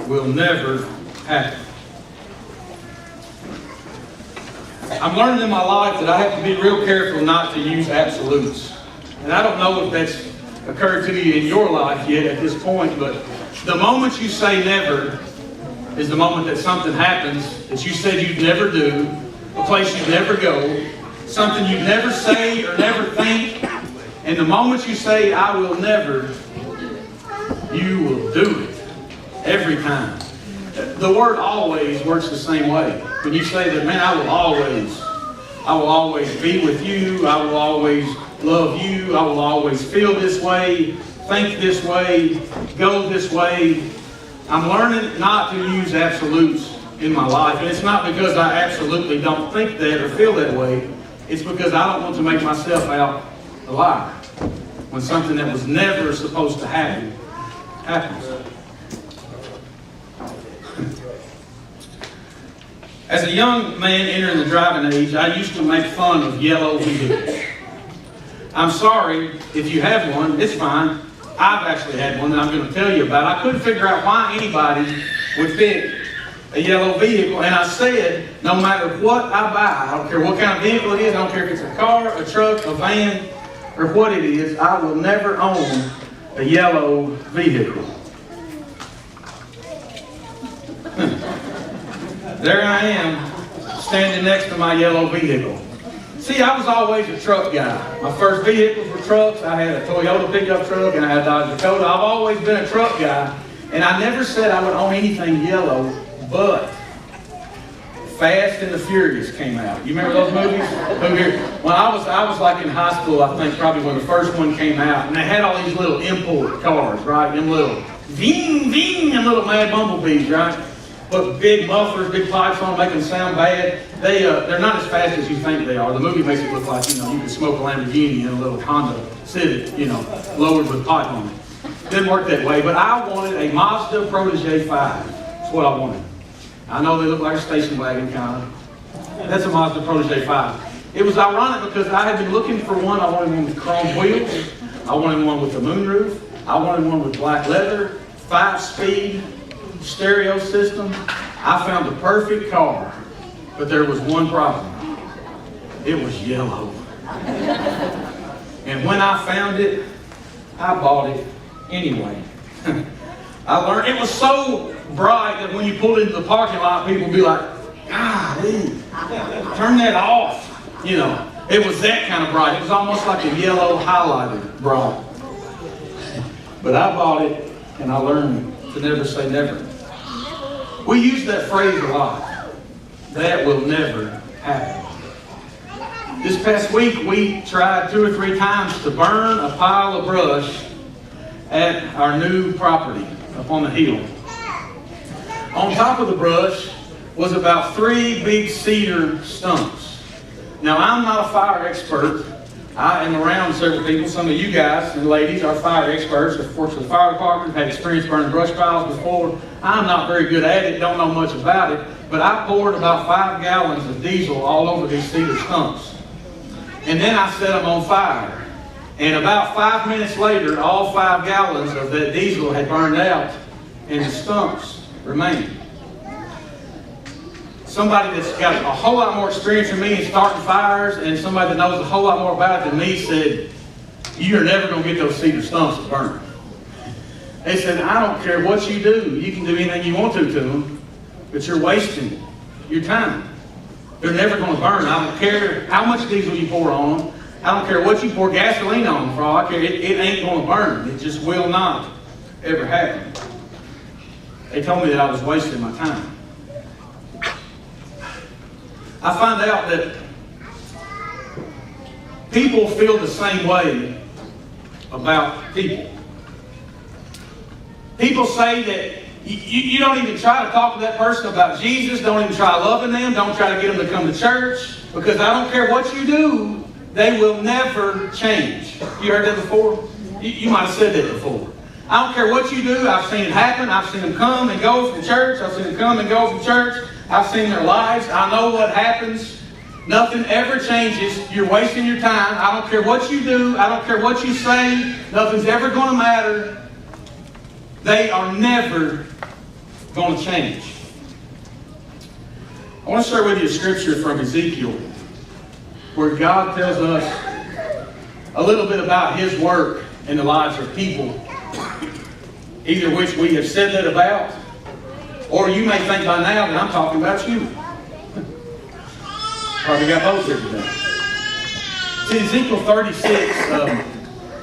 Will never happen. I'm learning in my life that I have to be real careful not to use absolutes. And I don't know if that's occurred to you in your life yet at this point, but the moment you say never is the moment that something happens that you said you'd never do, a place you'd never go, something you'd never say or never think. And the moment you say, I will never, you will do it. Every time. The word always works the same way. When you say that, man, I will always be with you, I will always love you, I will always feel this way, think this way, go this way. I'm learning not to use absolutes in my life. And it's not because I absolutely don't think that or feel that way. It's because I don't want to make myself out a liar when something that was never supposed to happen happens. As a young man entering the driving age, I used to make fun of yellow vehicles. I'm sorry if you have one, it's fine. I've actually had one that I'm going to tell you about. I couldn't figure out why anybody would pick a yellow vehicle, and I said, no matter what I buy, I don't care what kind of vehicle it is, I don't care if it's a car, a truck, a van, or what it is, I will never own a yellow vehicle. There I am, standing next to my yellow vehicle. See, I was always a truck guy. My first vehicles were trucks. I had a Toyota pickup truck and I had a Dodge Dakota. I've always been a truck guy. And I never said I would own anything yellow, but Fast and the Furious came out. You remember those movies? When I was like in high school, I think probably when the first one came out, and they had all these little import cars, right? Them little ving, ving, and little mad bumblebees, right? Put big mufflers, big pipes on, make them sound bad. They're not as fast as you think they are. The movie makes it look like, you can smoke a Lamborghini in a little Honda Civic, lowered with pipe on it. Didn't work that way, but I wanted a Mazda Protege 5. That's what I wanted. I know they look like a station wagon, kind of. That's a Mazda Protege 5. It was ironic because I had been looking for one. I wanted one with chrome wheels. I wanted one with a moonroof. I wanted one with black leather, 5-speed stereo system. I found the perfect car, but there was one problem. It was yellow. And when I found it, I bought it anyway. I learned it was so bright that when you pulled into the parking lot, people would be like, "Golly, turn that off." It was that kind of bright. It was almost like a yellow highlighter bright. But I bought it, and I learned to never say never. We use that phrase a lot. That will never happen. This past week, we tried 2 or 3 times to burn a pile of brush at our new property up on the hill. On top of the brush was about 3 big cedar stumps. Now, I'm not a fire expert. I am around several people. Some of you guys and ladies are fire experts. Of course, the fire department have had experience burning brush piles before. I'm not very good at it, don't know much about it, but I poured about 5 gallons of diesel all over these cedar stumps. And then I set them on fire. And about 5 minutes later, all 5 gallons of that diesel had burned out and the stumps remained. Somebody that's got a whole lot more experience than me in starting fires and somebody that knows a whole lot more about it than me said, "You're never going to get those cedar stumps to burn." They said, "I don't care what you do. You can do anything you want to them, but you're wasting your time. They're never going to burn. I don't care how much diesel you pour on them. I don't care what you pour gasoline on them for all I care. It ain't going to burn. It just will not ever happen." They told me that I was wasting my time. I find out that people feel the same way about people. People say that you don't even try to talk to that person about Jesus. Don't even try loving them. Don't try to get them to come to church. Because I don't care what you do, they will never change. You heard that before? You might have said that before. I don't care what you do. I've seen it happen. I've seen them come and go from church. I've seen them come and go from church. I've seen their lives. I know what happens. Nothing ever changes. You're wasting your time. I don't care what you do. I don't care what you say. Nothing's ever going to matter. they are never going to change. I want to share with you a scripture from Ezekiel where God tells us a little bit about His work in the lives of people, either which we have said that about, or you may think by now that I'm talking about you. Probably got both here today. It's in Ezekiel 36,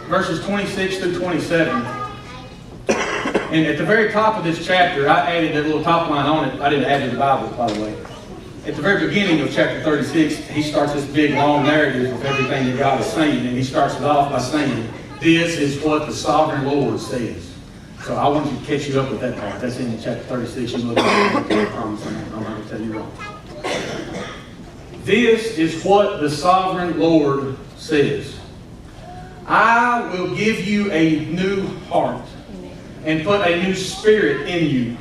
verses 26 through 27. And at the very top of this chapter, I added that little top line on it. I didn't add it to the Bible, by the way. At the very beginning of chapter 36, he starts this big, long narrative of everything that God is saying. And he starts it off by saying, this is what the sovereign Lord says. So I want to catch you up with that part. That's in chapter 36. You look at it, I promise I'm not going to tell you wrong. This is what the sovereign Lord says. I will give you a new heart and put a new spirit in you.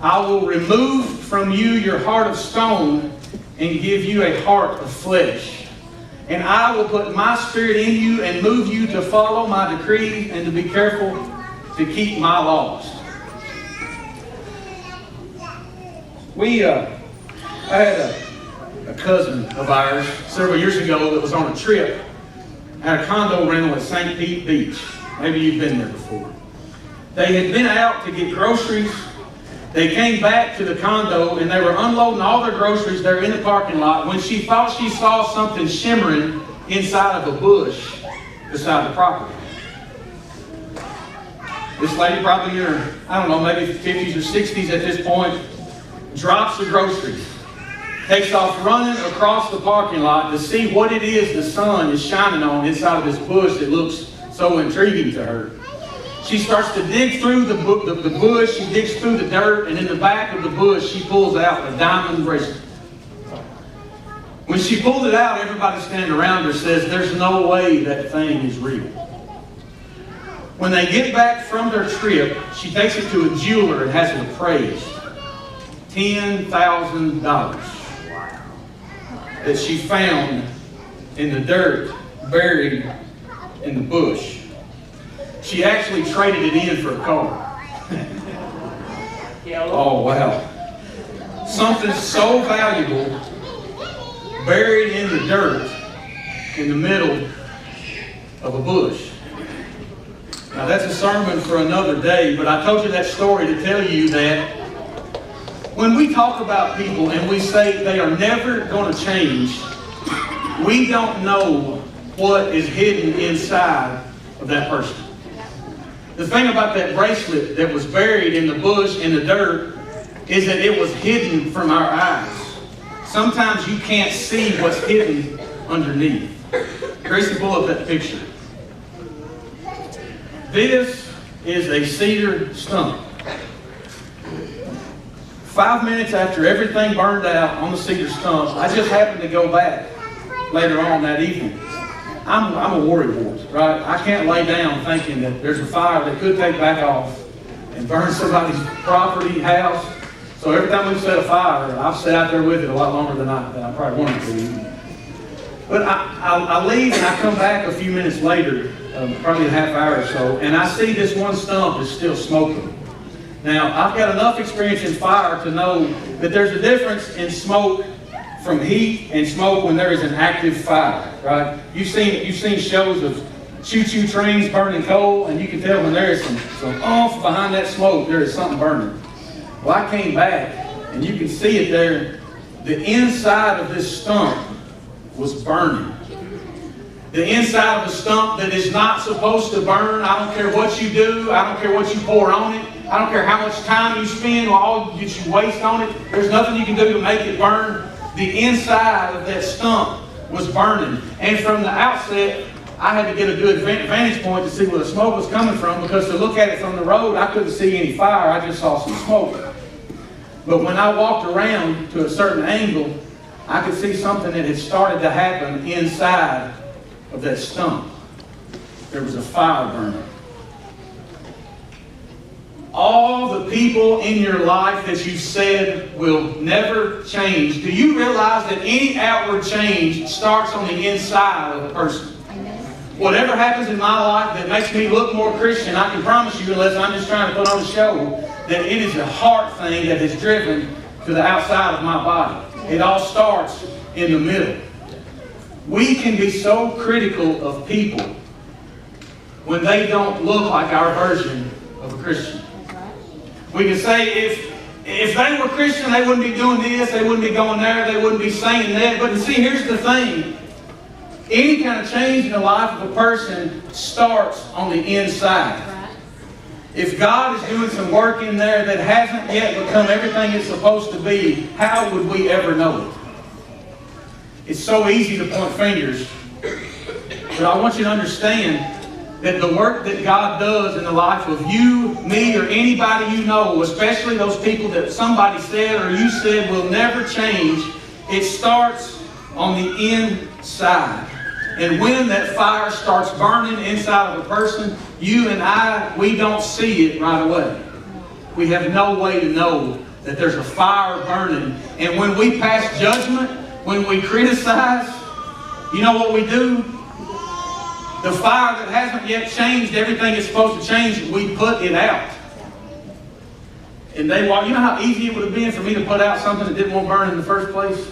I will remove from you your heart of stone and give you a heart of flesh. And I will put my spirit in you and move you to follow my decrees and to be careful to keep my laws. I had a cousin of ours several years ago that was on a trip at a condo rental at St. Pete Beach. Maybe you've been there before. They had been out to get groceries. They came back to the condo and they were unloading all their groceries there in the parking lot when she thought she saw something shimmering inside of a bush beside the property. This lady, probably in her, I don't know, maybe 50s or 60s at this point, drops the groceries, takes off running across the parking lot to see what it is the sun is shining on inside of this bush that looks so intriguing to her. She starts to dig through the bush, she digs through the dirt, and in the back of the bush she pulls out a diamond bracelet. When she pulled it out, everybody standing around her says, there's no way that thing is real. When they get back from their trip, she takes it to a jeweler and has it appraised. $10,000 that she found in the dirt, buried in the bush. She actually traded it in for a car. Oh, wow. Something so valuable buried in the dirt in the middle of a bush. Now, that's a sermon for another day, but I told you that story to tell you that when we talk about people and we say they are never going to change, we don't know what is hidden inside of that person. The thing about that bracelet that was buried in the bush, in the dirt, is that it was hidden from our eyes. Sometimes you can't see what's hidden underneath. Gracie, pull up that picture. This is a cedar stump. 5 minutes after everything burned out on the cedar stump, I just happened to go back later on that evening. I'm a worrywart, right? I can't lay down thinking that there's a fire that could take back off and burn somebody's property, house. So every time we set a fire, I've sat out there with it a lot longer than I probably wanted to. But I leave and I come back a few minutes later, probably a half hour or so, and I see this one stump is still smoking. Now, I've got enough experience in fire to know that there's a difference in smoke from heat and smoke when there is an active fire, right? You've seen shows of choo-choo trains burning coal, and you can tell when there is some oomph behind that smoke, there is something burning. Well, I came back, and you can see it there. The inside of this stump was burning. The inside of a stump that is not supposed to burn. I don't care what you do. I don't care what you pour on it. I don't care how much time you spend or all that you waste on it. There's nothing you can do to make it burn. The inside of that stump was burning. And from the outset, I had to get a good vantage point to see where the smoke was coming from, because to look at it from the road, I couldn't see any fire. I just saw some smoke. But when I walked around to a certain angle, I could see something that had started to happen inside of that stump. There was a fire burning. All the people in your life that you've said will never change. Do you realize that any outward change starts on the inside of a person? Whatever happens in my life that makes me look more Christian, I can promise you, unless I'm just trying to put on a show, that it is a heart thing that is driven to the outside of my body. It all starts in the middle. We can be so critical of people when they don't look like our version of a Christian. We can say if they were Christian, they wouldn't be doing this, they wouldn't be going there, they wouldn't be saying that. But see, here's the thing. Any kind of change in the life of a person starts on the inside. If God is doing some work in there that hasn't yet become everything it's supposed to be, how would we ever know it? It's so easy to point fingers. But I want you to understand that the work that God does in the life of you, me, or anybody you know, especially those people that somebody said or you said will never change, it starts on the inside. And when that fire starts burning inside of a person, you and I, we don't see it right away. We have no way to know that there's a fire burning. And when we pass judgment, when we criticize, you know what we do? The fire that hasn't yet changed everything it's supposed to change, we put it out. And they walk. You know how easy it would have been for me to put out something that didn't want to burn in the first place?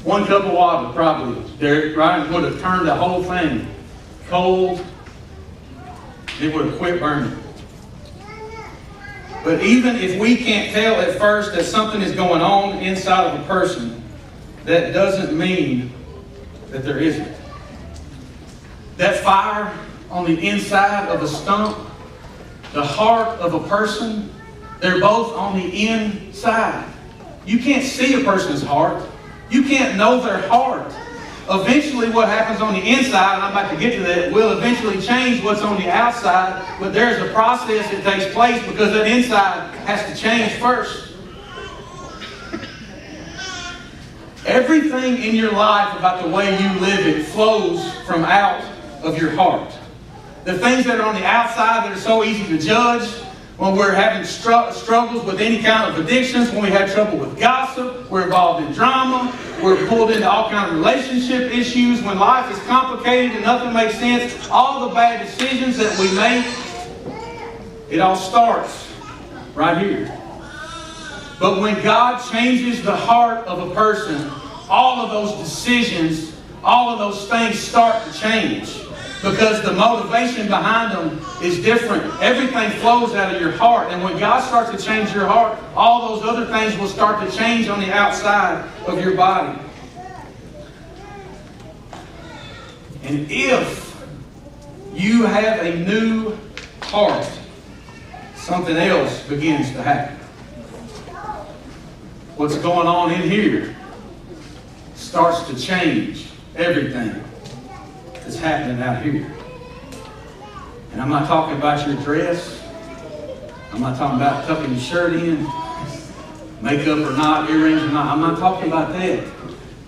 One cup of water, probably. There, right? Would have turned the whole thing cold. It would have quit burning. But even if we can't tell at first that something is going on inside of a person, that doesn't mean that there isn't. That fire on the inside of a stump, the heart of a person, they're both on the inside. You can't see a person's heart. You can't know their heart. Eventually what happens on the inside, and I'm about to get to that, will eventually change what's on the outside, but there's a process that takes place because that inside has to change first. Everything in your life about the way you live it flows from out of your heart. The things that are on the outside that are so easy to judge, when we're having struggles with any kind of addictions, when we have trouble with gossip, we're involved in drama, we're pulled into all kinds of relationship issues, when life is complicated and nothing makes sense, all the bad decisions that we make, it all starts right here. But when God changes the heart of a person, all of those decisions, all of those things start to change. Because the motivation behind them is different. Everything flows out of your heart. And when God starts to change your heart, all those other things will start to change on the outside of your body. And if you have a new heart, something else begins to happen. What's going on in here starts to change everything that's happening out here. And I'm not talking about your dress. I'm not talking about tucking your shirt in, makeup or not, earrings or not. I'm not talking about that.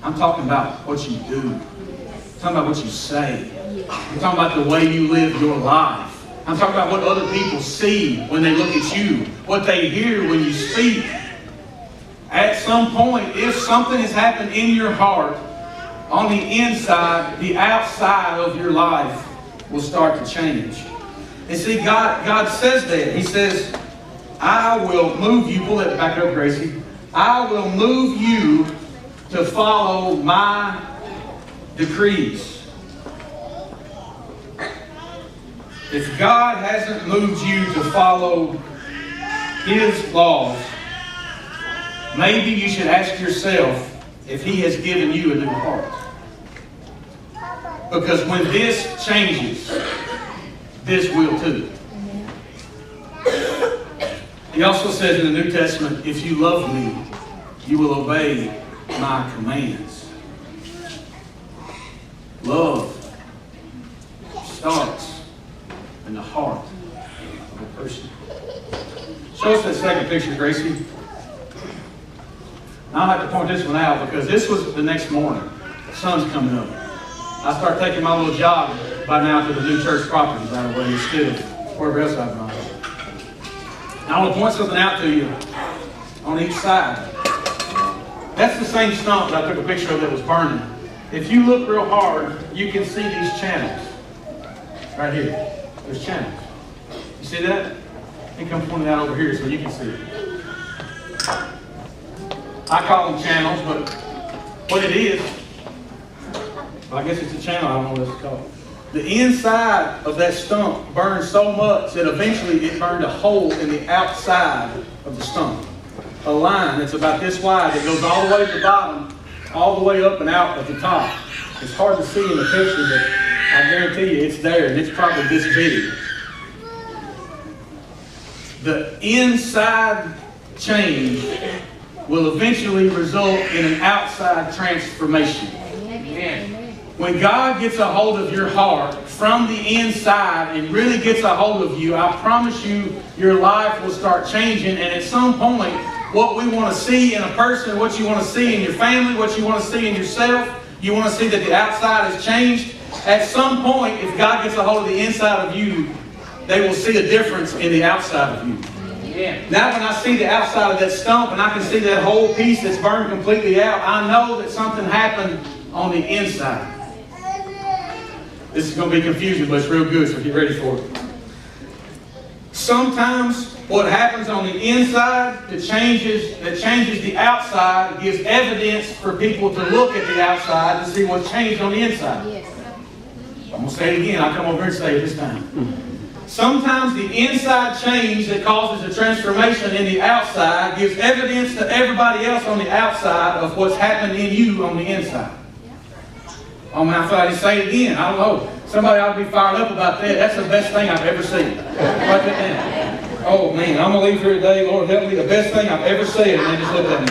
I'm talking about what you do. I'm talking about what you say. I'm talking about the way you live your life. I'm talking about what other people see when they look at you, what they hear when you speak. At some point, if something has happened in your heart, on the inside, the outside of your life will start to change. And see, God says that. He says, I will move you. Pull that back up, Gracie. I will move you to follow my decrees. If God hasn't moved you to follow His laws, maybe you should ask yourself if He has given you a new heart. Because when this changes, this will too. He also says in the New Testament, if you love me, you will obey my commands. Love starts in the heart of a person. Show us that second picture, Gracie. Now I have to point this one out because this was the next morning. The sun's coming up. I start taking my little jog by now to the new church property, by the way, instead of wherever else I've gone. Now I want to point something out to you on each side. That's the same stump that I took a picture of that was burning. if you look real hard, you can see these channels. Right here. There's channels. You see that? I think I'm pointing that over here so you can see it. I call them channels, but what it is, well, I guess it's a channel, I don't know what it's called. The inside of that stump burned so much that eventually it burned a hole in the outside of the stump. A line that's about this wide that goes all the way to the bottom, all the way up and out at the top. It's hard to see in the picture, but I guarantee you it's there, and it's probably this big. The inside change will eventually result in an outside transformation. Amen. When God gets a hold of your heart from the inside and really gets a hold of you, I promise you, your life will start changing. And at some point, what we want to see in a person, what you want to see in your family, what you want to see in yourself, you want to see that the outside has changed. At some point, if God gets a hold of the inside of you, they will see a difference in the outside of you. Yeah. Now when I see the outside of that stump and I can see that whole piece that's burned completely out, I know that something happened on the inside. This is going to be confusing, but it's real good, so get ready for it. Sometimes what happens on the inside that changes the outside, gives evidence for people to look at the outside to see what's changed on the inside. Yes. I'm going to say it again. I'll come over here and say it this time. Sometimes the inside change that causes a transformation in the outside gives evidence to everybody else on the outside of what's happened in you on the inside. Oh man, I thought I'd say it again. I don't know. Somebody ought to be fired up about that. That's the best thing I've ever seen. Write that down. Oh man, I'm going to leave here today. Lord, help me. The best thing I've ever said. And they just looked at me.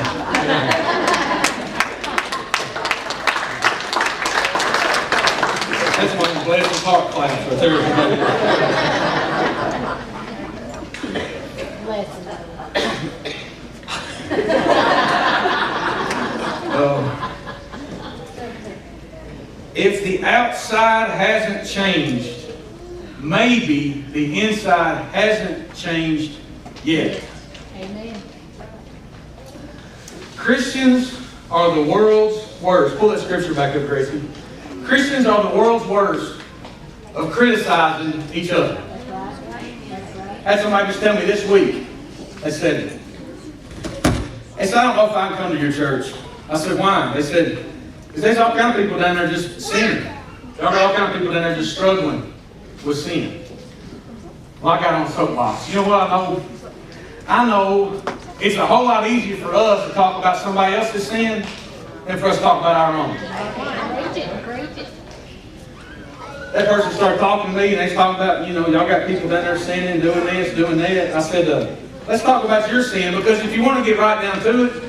That's one of the blessed heart class right there. If the outside hasn't changed, maybe the inside hasn't changed yet. Amen. Christians are the world's worst. Pull that scripture back up, Gracie. Christians are the world's worst of criticizing each other. That's right. Had somebody just tell me this week. They said, I don't know if I can come to your church. I said, why? They said, because there's all kind of people down there just sinning. There are all kind of people down there just struggling with sin. Well, I got on a soapbox. You know what I know? I know it's a whole lot easier for us to talk about somebody else's sin than for us to talk about our own. That person started talking to me, and they was talking about, y'all got people down there sinning, doing this, doing that. I said, let's talk about your sin, because if you want to get right down to it,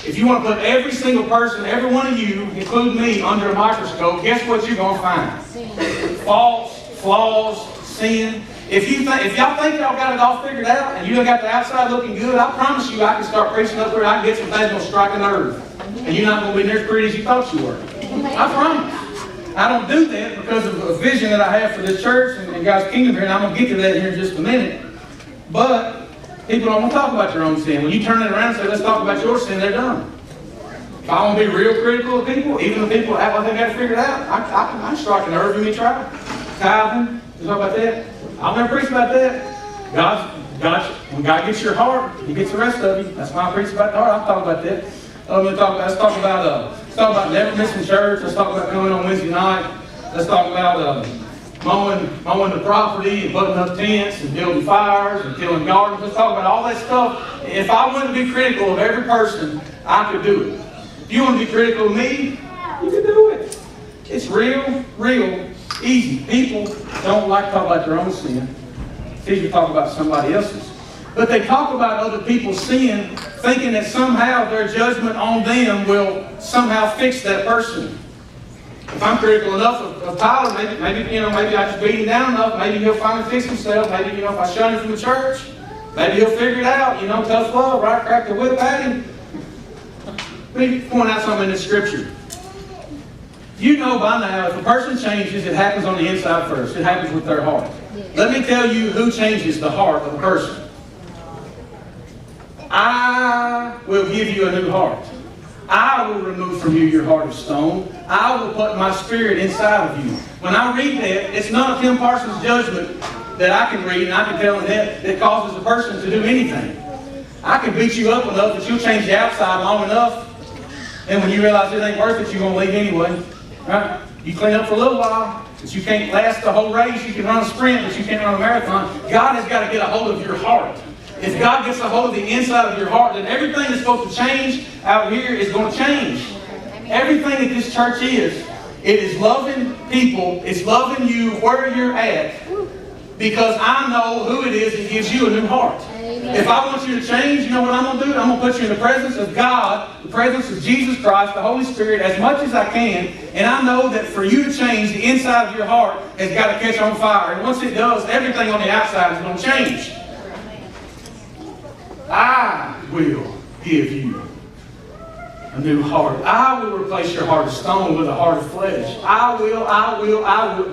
if you want to put every single person, every one of you, including me, under a microscope, guess what you're going to find? Faults, flaws, sin. If y'all think y'all got it all figured out and you done got the outside looking good, I promise you I can start preaching up there and I can get some things that will strike a nerve. And you're not going to be near as pretty as you thought you were. I promise. I don't do that because of a vision that I have for this church and God's kingdom here, and I'm going to get to that here in just a minute. But people don't want to talk about their own sin. When you turn it around and say, let's talk about your sin, they're done. If I want to be real critical of people, even the people that act like they got it figured out, I strike a nerve in me try. Tithing, you talk about that. I'll never preach about that. When God gets your heart, He gets the rest of you. That's why I preach about the heart. I'll talk about that. Let's talk about never missing church. Let's talk about coming on Wednesday night. Let's talk about mowing the property and putting up tents and building fires and tilling gardens. Let's talk about all that stuff. If I wanted to be critical of every person, I could do it. If you want to be critical of me, you can do it. It's real easy. People don't like to talk about their own sin. It's easy to talk about somebody else's. But they talk about other people's sin, thinking that somehow their judgment on them will somehow fix that person. If I'm critical enough of Tyler, maybe I just beat him down enough. Maybe he'll finally fix himself. Maybe if I shun him from the church, maybe he'll figure it out. Tough love, right? Crack the whip at him. Let me point out something in the scripture. You know by now, if a person changes, it happens on the inside first. It happens with their heart. Let me tell you who changes the heart of a person. I will give you a new heart. I will remove from you your heart of stone. I will put my spirit inside of you. When I read that, it's not Tim Parsons' judgment that I can read and I can tell him that causes a person to do anything. I can beat you up enough that you'll change the outside long enough, and when you realize it ain't worth it, you're going to leave anyway. Right? You clean up for a little while, but you can't last the whole race. You can run a sprint, but you can't run a marathon. God has got to get a hold of your heart. If God gets a hold of the inside of your heart, then everything that's supposed to change out here is going to change. Everything that this church is, it is loving people. It's loving you where you're at, because I know who it is that gives you a new heart. If I want you to change, you know what I'm going to do? I'm going to put you in the presence of God, the presence of Jesus Christ, the Holy Spirit, as much as I can. And I know that for you to change, the inside of your heart has got to catch on fire. And once it does, everything on the outside is going to change. I will give you a new heart. I will replace your heart of stone with a heart of flesh. I will.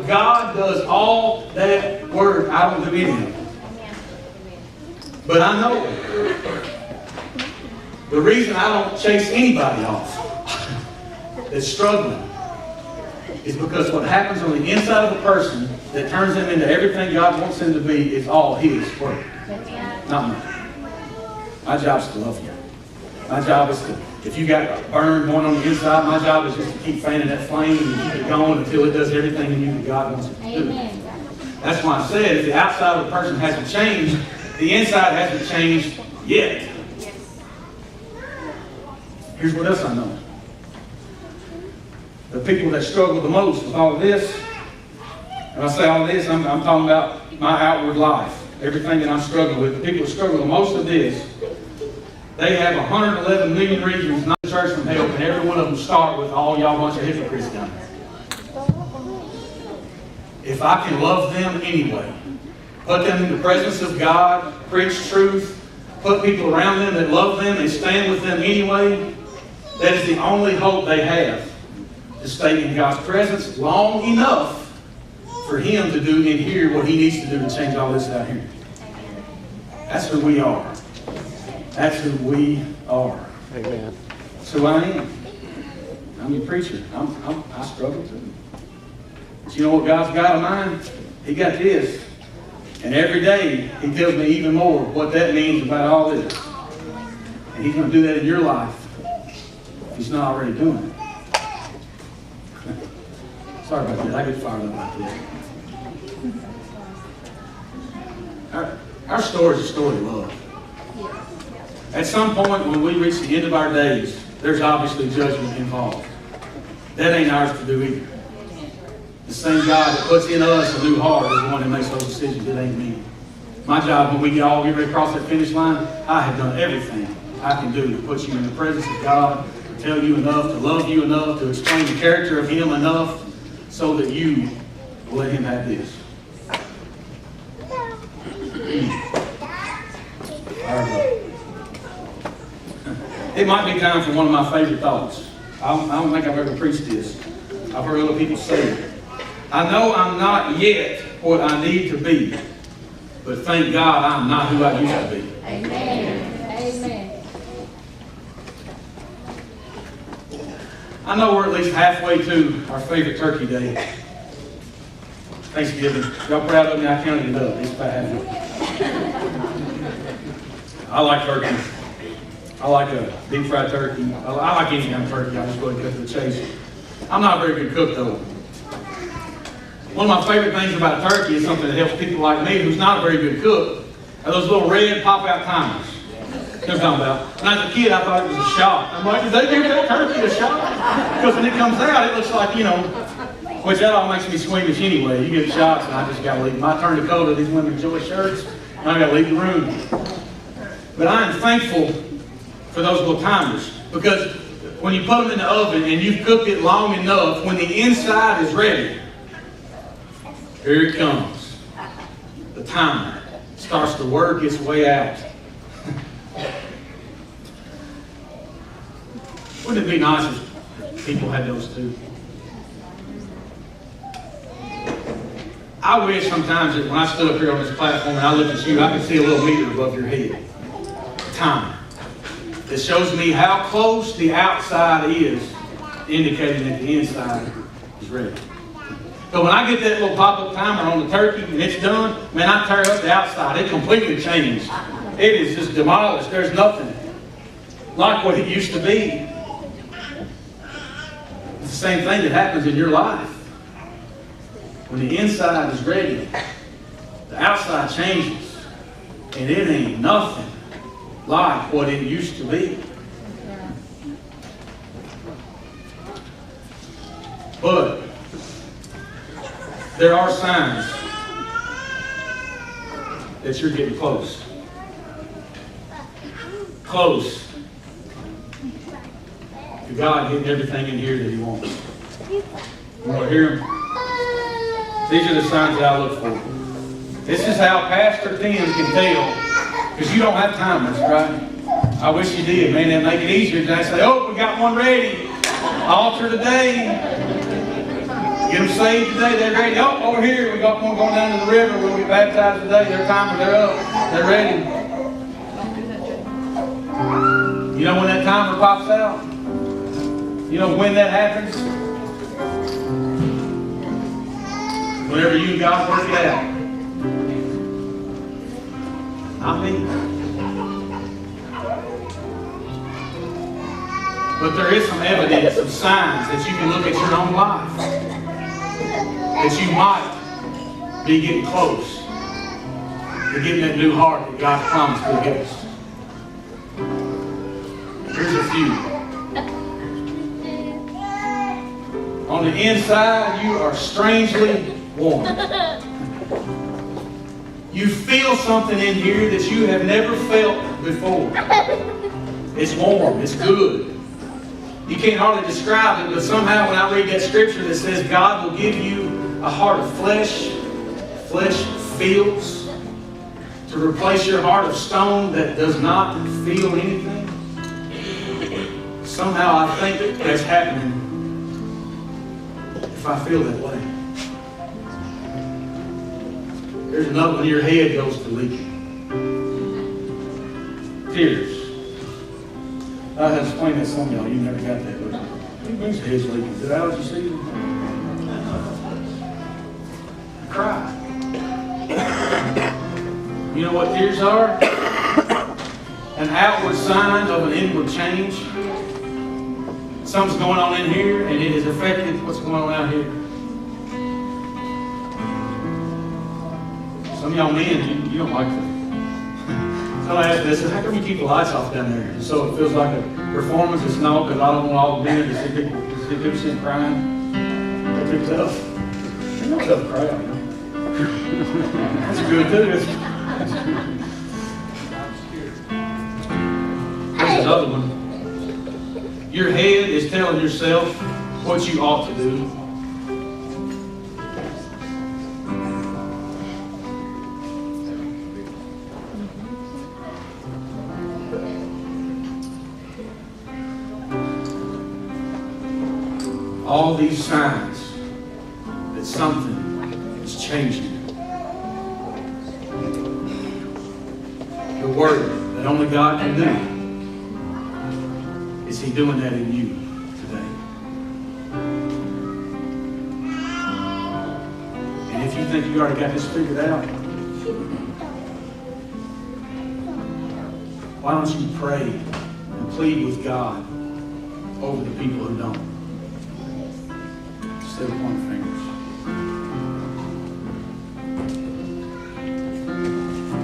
God does all that work. I don't do any of it. But I know the reason I don't chase anybody off that's struggling is because what happens on the inside of a person that turns them into everything God wants them to be is all His work, not mine. My job is to love you. My job is to, if you got burned one on the inside, my job is just to keep fanning that flame and keep it going until it does everything in you that God wants it to do. That's why I said if the outside of a person hasn't changed, the inside hasn't changed yet. Here's what else I know. The people that struggle the most with all of this, when I say all of this, I'm talking about my outward life. Everything that I'm struggling with. The people that struggle the most of this, they have 111 million reasons not to church from help, and every one of them start with all y'all bunch of hypocrites down there. If I can love them anyway, put them in the presence of God, preach truth, put people around them that love them and stand with them anyway, that is the only hope they have to stay in God's presence long enough for Him to do in here what He needs to do to change all this out here. That's who we are. That's who we are. Amen. That's who I am. I'm your preacher. I struggle too. But you know what God's got in mind? He got this. And every day, He tells me even more what that means about all this. And He's going to do that in your life if He's not already doing it. Sorry about that. I get fired up like this. Our story is a story of love. At some point when we reach the end of our days, there's obviously judgment involved. That ain't ours to do either. The same God that puts in us a new heart is the one that makes those decisions. It ain't me. My job when we all get ready to cross that finish line, I have done everything I can do to put you in the presence of God, to tell you enough, to love you enough, to explain the character of Him enough so that you will let Him have this. It might be time for one of my favorite thoughts. I don't think I've ever preached this. I've heard other people say it. I know I'm not yet what I need to be, but thank God I'm not who I used to be. Amen. Amen. I know we're at least halfway to our favorite turkey day. Thanksgiving. Y'all proud of me? I counted it up. It's about halfway. I like turkey. I like a deep fried turkey. I like any kind of turkey. I just go ahead and cut to the chase. I'm not a very good cook though. One of my favorite things about turkey is something that helps people like me who's not a very good cook, are those little red pop-out timers. You know what I'm talking about? When I was a kid, I thought it was a shot. I'm like, did they give that turkey a shot? Because when it comes out, it looks like, you know, which that all makes me squeamish anyway. You get shots and I just got to leave. My turn to color these women's joy shirts, and I got to leave the room. But I am thankful for those little timers, because when you put them in the oven and you've cooked it long enough, when the inside is ready, here it comes. The timer starts to work its way out. Wouldn't it be nice if people had those too? I wish sometimes that when I stood up here on this platform and I looked at you, I could see a little meter above your head. Timer. that shows me how close the outside is, indicating that the inside is ready. So when I get that little pop-up timer on the turkey and it's done, man, I tear up the outside. It completely changed. It is just demolished. There's nothing like what it used to be. It's the same thing that happens in your life. When the inside is ready, the outside changes. And it ain't nothing like what it used to be. But there are signs that you're getting close. Close to God getting everything in here that He wants. You want to hear Him? These are the signs that I look for. This is how Pastor Tim can tell, because you don't have timers, right? I wish you did, man. That'd make it easier. They say, oh, we got one ready. Altar today. Get them saved today. They're ready. Oh, over here, we got one going down to the river. We'll be baptized today. Their timers, they're up. They're ready. You know when that timer pops out? You know when that happens? Whenever you and God work it out. Not me. But there is some evidence, some signs that you can look at your own life. That you might be getting close to getting that new heart that God promised will give us. Here's a few. On the inside, you are strangely warm. You feel something in here that you have never felt before. It's warm. It's good. You can't hardly describe it, but somehow when I read that scripture that says God will give you a heart of flesh, flesh feels, to replace your heart of stone that does not feel anything. Somehow I think that's happening if I feel that way. There's another one, your head goes to leaking. Tears. I had to explain that to some of y'all, you never got that, but whose head's leaking? Is it allergy season? Cry. You know what tears are? An outward sign of an inward change. Something's going on in here and it has affected what's going on out here. Some of y'all men, you don't like that. Somebody asked me, they said, how come you keep the lights off down there? So it feels like a performance. It's no, because I don't want all the men to see people sitting crying. They're too tough. They're not tough crowd. That's good too. Here's another one. Your head is telling yourself what you ought to do. All these signs that something is changing. The word that only God can do. Is He doing that in you today? And if you think you already got this figured out, why don't you pray and plead with God over the people who don't? Instead of pointing fingers.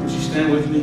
Would you stand with me?